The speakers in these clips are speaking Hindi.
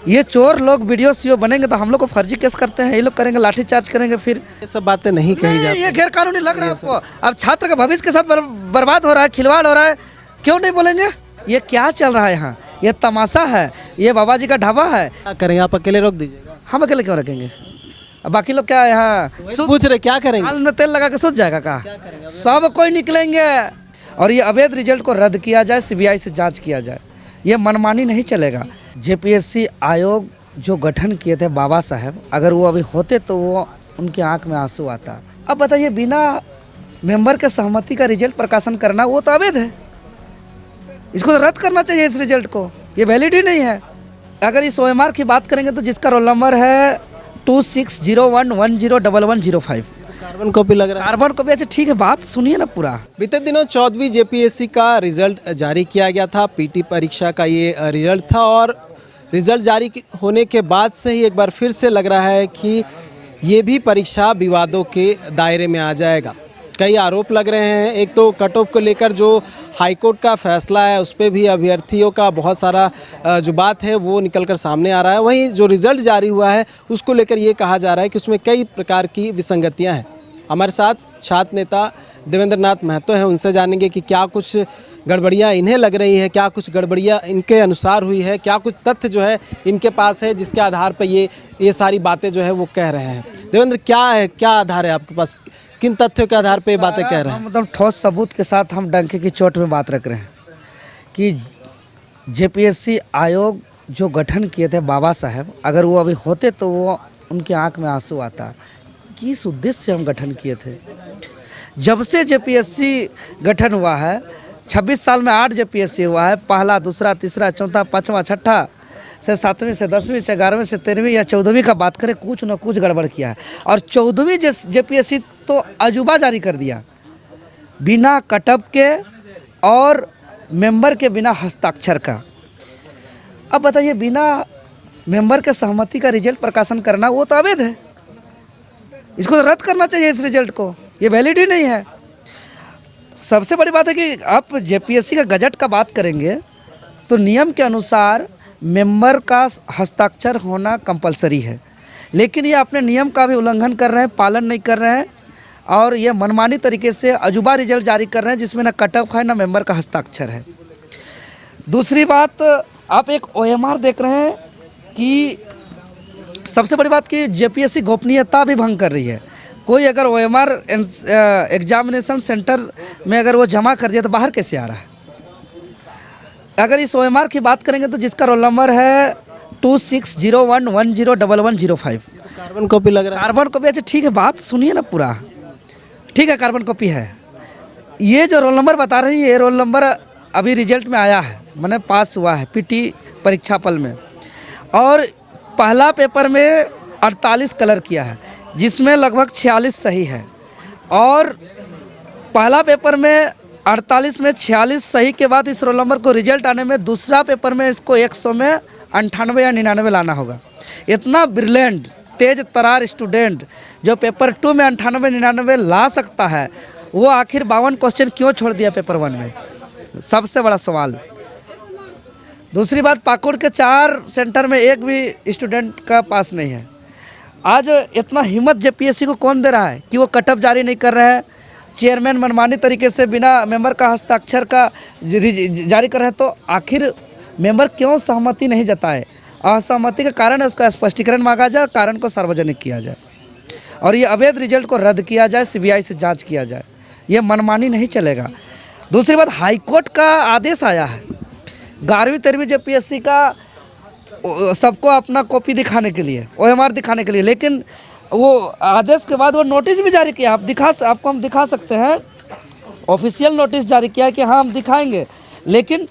ये चोर लोग वीडियो सीओ बनेंगे तो हम लोग को फर्जी केस करते हैं, ये लोग करेंगे लाठीचार्ज करेंगे। फिर ये सब बातें नहीं कही नहीं, जाती। ये गैर कानूनी लग रहा है आपको। अब छात्र का भविष्य के साथ बर्बाद हो रहा है, खिलवाड़ हो रहा है, क्यों नहीं बोलेंगे? ये क्या चल रहा है यहाँ? ये तमाशा है, ये बाबा जी का ढाबा है। क्या करेंगे, आप अकेले रोक दीजिएगा। हम अकेले क्यों रखेंगे? अब बाकी लोग क्या यहाँ पूछ रहे क्या करेंगे। हाल में तेल लगा के सोच जाएगा का? सब कोई निकलेंगे और ये अवैध रिजल्ट को रद्द किया जाए, सीबीआई से जांच किया जाए। ये मनमानी नहीं चलेगा। जेपीएससी आयोग जो गठन किए थे बाबा साहब, अगर वो अभी होते तो वो उनकी आंख में आंसू आता। अब बताइए, बिना मेंबर के सहमति का रिजल्ट प्रकाशन करना वो तो अवैध है। इसको तो रद्द करना चाहिए, इस रिजल्ट को। ये वैलिड ही नहीं है। अगर इस ओएमआर की बात करेंगे तो जिसका रोल नंबर है 2601101105, कार्बन कॉपी लग रहा है। कार्बन को भी। अच्छा ठीक है, बात सुनिए ना पूरा। बीते दिनों 14वीं जेपीएससी का रिजल्ट जारी किया गया था। पीटी परीक्षा का ये रिजल्ट था और रिजल्ट जारी होने के बाद से ही एक बार फिर से लग रहा है कि ये भी परीक्षा विवादों के दायरे में आ जाएगा। कई आरोप लग रहे हैं। एक तो कट ऑफ को लेकर जो हाईकोर्ट का फैसला है उस पर भी अभ्यर्थियों का बहुत सारा जो बात है वो निकलकर सामने आ रहा है। वहीं जो रिज़ल्ट जारी हुआ है उसको लेकर ये कहा जा रहा है कि उसमें कई प्रकार की विसंगतियां हैं। हमारे साथ छात्र नेता देवेंद्र नाथ महतो हैं, उनसे जानेंगे कि क्या कुछ गड़बड़ियाँ इन्हें लग रही है, क्या कुछ गड़बड़ियाँ इनके अनुसार हुई है, क्या कुछ तथ्य जो है इनके पास है जिसके आधार पर ये सारी बातें जो है वो कह रहे हैं। देवेंद्र, क्या है, क्या आधार है आपके पास, किन तथ्यों के आधार पे ये बातें कह रहे हैं? मतलब ठोस सबूत के साथ हम डंके की चोट में बात रख रहे हैं कि जेपीएससी आयोग जो गठन किए थे बाबा साहब, अगर वो अभी होते तो वो उनकी आंख में आंसू आता। किस उद्देश्य से हम गठन किए थे? जब से जेपीएससी गठन हुआ है, 26 साल में 8 जेपीएससी हुआ है। पहला, दूसरा, तीसरा, चौथा, पाँचवा, छठा से 7वीं से 10वीं से 11वीं से 13वीं या 14वीं का बात करें, कुछ न कुछ गड़बड़ किया है। और 14वीं जेपीएससी तो अजूबा जारी कर दिया, बिना कटअप के और मेंबर के बिना हस्ताक्षर का। अब बताइए, बिना मेंबर के सहमति का रिजल्ट प्रकाशन करना वो तो अवैध है। इसको तो रद्द करना चाहिए, इस रिजल्ट को। ये वैलिड ही नहीं है। सबसे बड़ी बात है कि आप जेपीएससी का गजट का बात करेंगे तो नियम के अनुसार मेंबर का हस्ताक्षर होना कंपलसरी है, लेकिन ये अपने नियम का भी उल्लंघन कर रहे हैं, पालन नहीं कर रहे हैं और ये मनमानी तरीके से अजूबा रिजल्ट जारी कर रहे हैं जिसमें ना कट ऑफ है ना मेंबर का हस्ताक्षर है। दूसरी बात, आप एक ओएमआर देख रहे हैं कि सबसे बड़ी बात कि जेपीएससी गोपनीयता भी भंग कर रही है। कोई अगर ओएमआर एग्जामिनेशन सेंटर में अगर वो जमा कर दिया तो बाहर कैसे आ रहा है? अगर इस ओएमआर की बात करेंगे तो जिसका रोल नंबर है 2601101105, कार्बन कॉपी लग रहा है। Carbon copy. अच्छा ठीक है, बात सुनिए ना पूरा। ठीक है, कार्बन कॉपी है। ये जो रोल नंबर बता रही है, ये रोल नंबर अभी रिजल्ट में आया है, मैंने पास हुआ है पीटी परीक्षा फल में। और पहला पेपर में 48 कलर किया है जिसमें लगभग 46 सही है। और पहला पेपर में 48 में 46 सही के बाद इस रोल नंबर को रिजल्ट आने में दूसरा पेपर में इसको 100 में 98 या 99 लाना होगा। इतना ब्रिलियंट तेज तरार स्टूडेंट जो पेपर 2 में 98 99 ला सकता है, वो आखिर 52 क्वेश्चन क्यों छोड़ दिया पेपर 1 में? सबसे बड़ा सवाल। दूसरी बात, पाकुड़ के 4 सेंटर में एक भी स्टूडेंट का पास नहीं है। आज इतना हिम्मत जेपीएससी को कौन दे रहा है कि वो कटअप जारी नहीं कर रहे हैं? चेयरमैन मनमानी तरीके से बिना मेंबर का हस्ताक्षर का जारी कर रहे हैं, तो आखिर मेंबर क्यों सहमति नहीं जताए? असहमति का कारण है, उसका स्पष्टीकरण मांगा जाए, कारण को सार्वजनिक किया जाए और ये अवैध रिजल्ट को रद्द किया जाए, सीबीआई से जांच किया जाए। ये मनमानी नहीं चलेगा। दूसरी बात, हाईकोर्ट का आदेश आया है 11वीं 13वीं जेपीएससी का सबको अपना कॉपी दिखाने के लिए, ओएमआर दिखाने के लिए, लेकिन वो आदेश के बाद वो नोटिस भी जारी किया। आपको हम दिखा सकते हैं, ऑफिशियल नोटिस जारी किया कि हाँ हम दिखाएंगे, लेकिन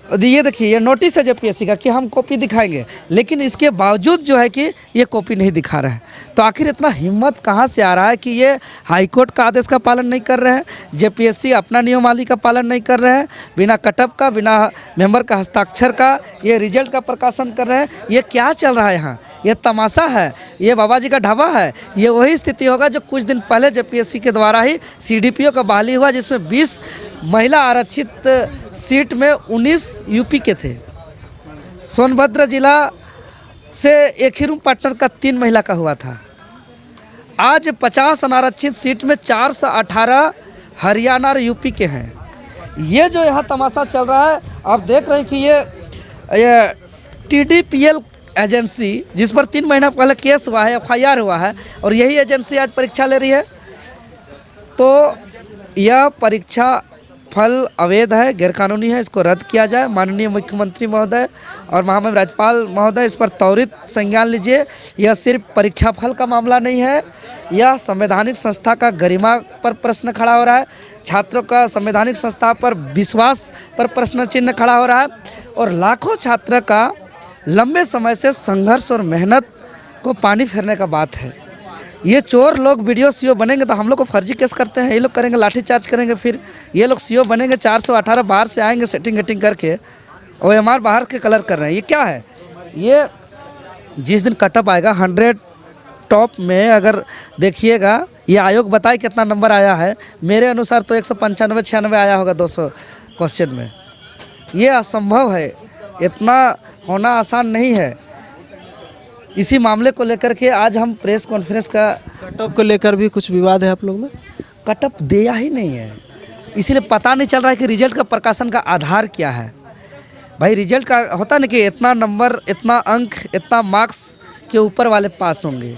ये देखिए ये नोटिस है जेपीएससी का कि हम कॉपी दिखाएंगे, लेकिन इसके बावजूद जो है कि ये कॉपी नहीं दिखा रहे हैं। तो आखिर इतना हिम्मत कहाँ से आ रहा है कि ये हाईकोर्ट का आदेश का पालन नहीं कर रहे हैं, जेपीएससी अपना नियमावली का पालन नहीं कर रहे हैं, बिना कटअप का, बिना मेंबर का हस्ताक्षर का ये रिजल्ट का प्रकाशन कर रहे हैं। ये क्या चल रहा है यहाँ? ये तमाशा है, ये बाबा जी का ढाबा है। ये वही स्थिति होगा जो कुछ दिन पहले जेपीएससी के द्वारा ही सीडीपीओ का बहाली हुआ, जिसमें 20 महिला आरक्षित सीट में 19 यूपी के थे। सोनभद्र जिला से एक ही रूम पार्टनर का 3 महिला का हुआ था। आज 50 अनारक्षित सीट में 418 हरियाणा और यूपी के हैं। ये जो यहाँ तमाशा चल रहा है, आप देख रहे हैं कि ये TDPL एजेंसी, जिस पर 3 महीना पहले केस हुआ है, FIR हुआ है, और यही एजेंसी आज परीक्षा ले रही है। तो यह परीक्षा फल अवैध है, गैरकानूनी है, इसको रद्द किया जाए। माननीय मुख्यमंत्री महोदय और महामहिम राज्यपाल महोदय, इस पर त्वरित संज्ञान लीजिए। यह सिर्फ परीक्षा फल का मामला नहीं है, यह संवैधानिक संस्था का गरिमा पर प्रश्न खड़ा हो रहा है, छात्रों का संवैधानिक संस्था पर विश्वास पर प्रश्न चिन्ह खड़ा हो रहा है, और लाखों छात्र का लंबे समय से संघर्ष और मेहनत को पानी फेरने का बात है। ये चोर लोग वीडियो CO बनेंगे तो हम लोग को फर्जी केस करते हैं, ये लोग करेंगे लाठीचार्ज करेंगे, फिर ये लोग CO बनेंगे, 418 बाहर से आएंगे सेटिंग करके, OMR बाहर के कलर कर रहे हैं। ये क्या है? ये जिस दिन कटअप आएगा 100 टॉप में, अगर देखिएगा, ये आयोग बताए कितना नंबर आया है। मेरे अनुसार तो 195-96 आया होगा 200 क्वेश्चन में। ये असंभव है, इतना होना आसान नहीं है। इसी मामले को लेकर के आज हम प्रेस कॉन्फ्रेंस का, कट ऑफ को लेकर भी कुछ विवाद है आप लोग में? कटअप दिया ही नहीं है, इसीलिए पता नहीं चल रहा है कि रिजल्ट का प्रकाशन का आधार क्या है। भाई रिजल्ट का होता ना कि इतना नंबर, इतना अंक, इतना मार्क्स के ऊपर वाले पास होंगे,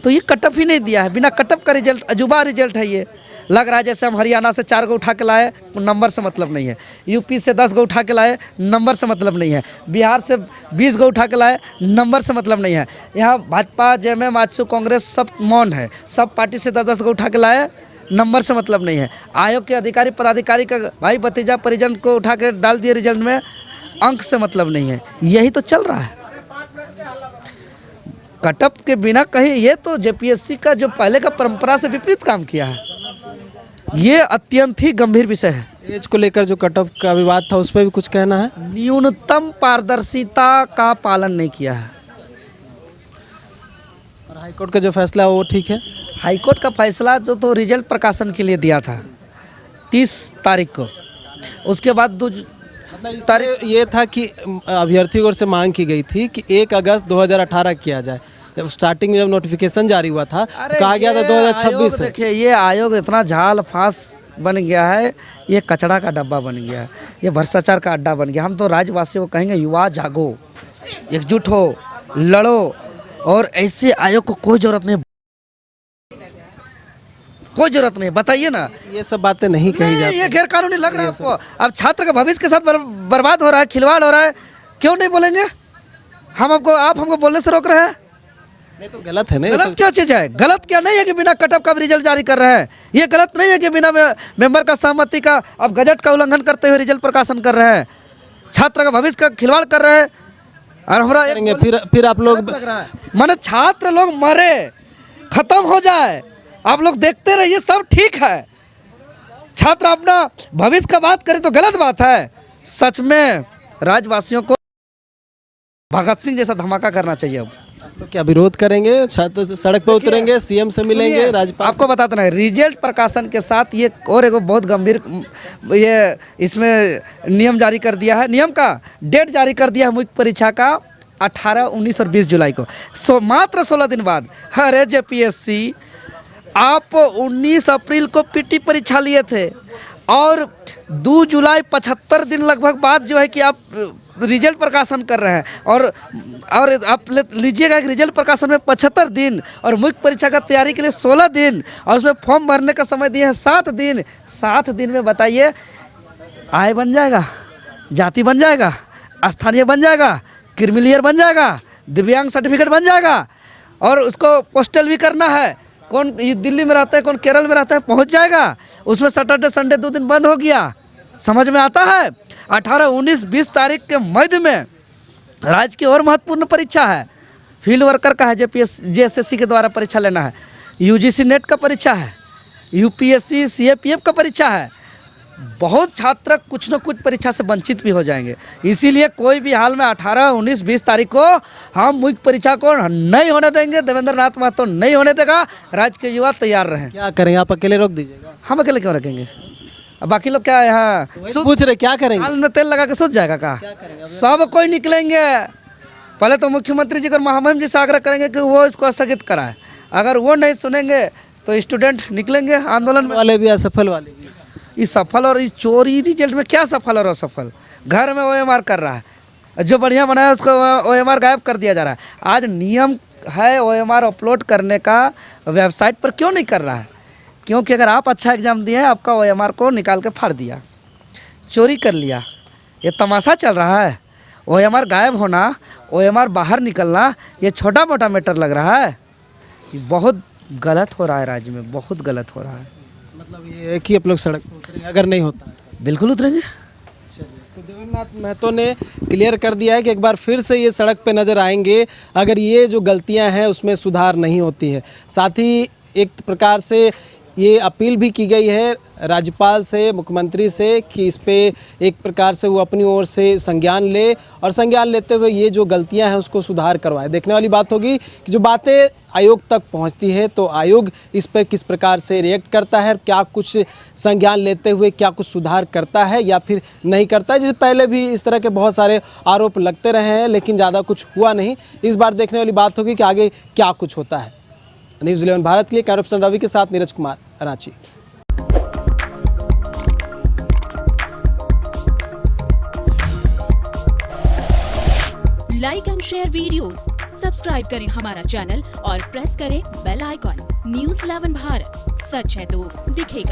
तो ये कटअप ही नहीं दिया है। बिना कटअप का रिजल्ट अजूबा रिजल्ट है। ये लग रहा है जैसे हम हरियाणा से 4 गो उठा के लाए, नंबर से मतलब नहीं है। यूपी से 10 गो उठा के लाए, नंबर से मतलब नहीं है। बिहार से 20 गो उठा के लाए, नंबर से मतलब नहीं है। यहाँ भाजपा, JMM, आजसू, कांग्रेस सब मौन है। सब पार्टी से 10-10 गो उठा के लाए, नंबर से मतलब नहीं है। आयोग के अधिकारी पदाधिकारी का भाई भतीजा परिजन को उठा के डाल दिए रिजल्ट में, अंक से मतलब नहीं है। यही तो चल रहा है। कटअप के बिना कहीं, ये तो JPSC का जो पहले का परंपरा से विपरीत काम किया है। ये अत्यंत ही गंभीर विषय है। एज को लेकर जो कट ऑफ का विवाद था उस पर भी कुछ कहना है? न्यूनतम पारदर्शिता का पालन नहीं किया है। और हाईकोर्ट का जो फैसला है वो ठीक है? हाईकोर्ट का फैसला जो तो रिजल्ट प्रकाशन के लिए दिया था 30 तारीख को, उसके बाद 2 तारीख ये था कि अभ्यर्थी ओर से मांग की गई थी कि 1 अगस्त 2018 किया जाए। जब स्टार्टिंग में जब नोटिफिकेशन जारी हुआ था तो कहा गया था 2026 है। देखिए, ये आयोग इतना झाल फास बन गया है, ये कचड़ा का डब्बा बन गया है, ये भ्रष्टाचार का अड्डा बन गया। हम तो राज्यवासियों को कहेंगे, युवा जागो, एकजुट हो, लड़ो, और ऐसे आयोग को कोई जरूरत नहीं, कोई जरूरत नहीं। बताइए ना, ये सब बातें नहीं कही जाती। ये गैर कानूनी लग रहा है आपको? अब छात्र का भविष्य के साथ बर्बाद हो रहा है, खिलवाड़ हो रहा है, क्यों नहीं बोलेंगे? आप हमको बोलने से रोक रहे हैं। ये तो गलत है ना। गलत क्या चीज है? गलत क्या नहीं है कि बिना कटअप का रिजल्ट जारी कर रहे हैं। ये गलत नहीं है कि बिना मेंबर का सहमति का अब गजट का उल्लंघन करते हुए रिजल्ट प्रकाशन कर रहे हैं, छात्र का भविष्य का खिलवाड़ कर रहे हैं। और हमारा फिर आप लोग लग रहा है, माने छात्र लोग मरे, खत्म हो जाए, आप लोग देखते रहिए, सब ठीक है। छात्र अपना भविष्य का बात करे तो गलत बात है। सच में राज्यवासियों को भगत सिंह जैसा धमाका करना चाहिए। अब तो क्या विरोध करेंगे? छात्र सड़क पर उतरेंगे, CM से मिलेंगे, राज्यपाल? आपको बताते ना, रिजल्ट प्रकाशन के साथ ये और एक बहुत गंभीर ये इसमें नियम जारी कर दिया है। नियम का डेट जारी कर दिया है मुख्य परीक्षा का 18, 19 और 20 जुलाई को। मात्र 16 दिन बाद। अरे JPSC, आप 19 अप्रैल को PT परीक्षा लिए थे और 2 जुलाई 75 दिन लगभग बाद जो है कि आप रिजल्ट प्रकाशन कर रहे हैं। और आप लीजिएगा कि रिजल्ट प्रकाशन में 75 दिन और मुख्य परीक्षा का तैयारी के लिए 16 दिन, और उसमें फॉर्म भरने का समय दिए हैं 7 दिन। 7 दिन में बताइए, आय बन जाएगा, जाति बन जाएगा, स्थानीय बन जाएगा, क्रिमिलियर बन जाएगा, दिव्यांग सर्टिफिकेट बन जाएगा, और उसको पोस्टल भी करना है। कौन दिल्ली में रहता है, कौन केरल में रहता है, पहुंच जाएगा। उसमें सैटरडे संडे 2 दिन बंद हो गया। समझ में आता है? 18, 19, 20 तारीख के मध्य में राज्य की और महत्वपूर्ण परीक्षा है, फील्ड वर्कर का है, JSSC के द्वारा परीक्षा लेना है, UGC नेट का परीक्षा है, UPSC CAPF का परीक्षा है। बहुत छात्र कुछ न कुछ परीक्षा से वंचित भी हो जाएंगे। इसीलिए कोई भी हाल में 18, 19, 20 तारीख को हम मुख्य परीक्षा को नहीं होने देंगे। देवेंद्र नाथ महतो नहीं होने देगा। राज्य के युवा तैयार रहें। क्या करें? आप अकेले रोक दीजिएगा? हम अकेले क्यों रखेंगे? अब बाकी लोग क्या यहाँ पूछ रहे क्या करेंगे? हाल में तेल लगा के सोच जाएगा का? सब कोई निकलेंगे, पहले तो मुख्यमंत्री जी अगर महामहिम जी से आग्रह करेंगे कि वो इसको स्थगित कराए, अगर वो नहीं सुनेंगे तो स्टूडेंट निकलेंगे आंदोलन में। वाले भी असफल वाले भी। इस सफल और इस चोरी रिजल्ट में क्या सफल और असफल? घर में OMR कर रहा है, जो बढ़िया बनाया उसको OMR गायब कर दिया जा रहा है। आज नियम है OMR अपलोड करने का, वेबसाइट पर क्यों नहीं कर रहा है? क्योंकि अगर आप अच्छा एग्जाम दिए हैं, आपका OMR को निकाल के फाड़ दिया, चोरी कर लिया। ये तमाशा चल रहा है। OMR गायब होना, OMR बाहर निकलना, ये छोटा मोटा मैटर लग रहा है। ये बहुत गलत हो रहा है, राज्य में बहुत गलत हो रहा है। मतलब ये है कि आप लोग सड़क पर उतरेंगे अगर नहीं होता? बिल्कुल उतरेंगे। तो देवेंद्रनाथ महतो ने क्लियर कर दिया है कि एक बार फिर से ये सड़क पे नज़र आएंगे अगर ये जो गलतियां हैं उसमें सुधार नहीं होती है। साथ ही एक प्रकार से ये अपील भी की गई है राज्यपाल से, मुख्यमंत्री से, कि इस पे एक प्रकार से वो अपनी ओर से संज्ञान ले और संज्ञान लेते हुए ये जो गलतियां हैं उसको सुधार करवाए। देखने वाली बात होगी कि जो बातें आयोग तक पहुंचती है तो आयोग इस पर किस प्रकार से रिएक्ट करता है, क्या कुछ संज्ञान लेते हुए क्या कुछ सुधार करता है या फिर नहीं करता है। जिससे पहले भी इस तरह के बहुत सारे आरोप लगते रहे हैं लेकिन ज़्यादा कुछ हुआ नहीं। इस बार देखने वाली बात होगी कि आगे क्या कुछ होता है। न्यूज़ 11 भारत के लिए कैमरा रवि के साथ Neeraj Kumar, Ranchi. Like and share videos, subscribe करें हमारा चैनल और प्रेस करें बेल आइकॉन। न्यूज़ 11 भारत, सच है तो दिखेगा।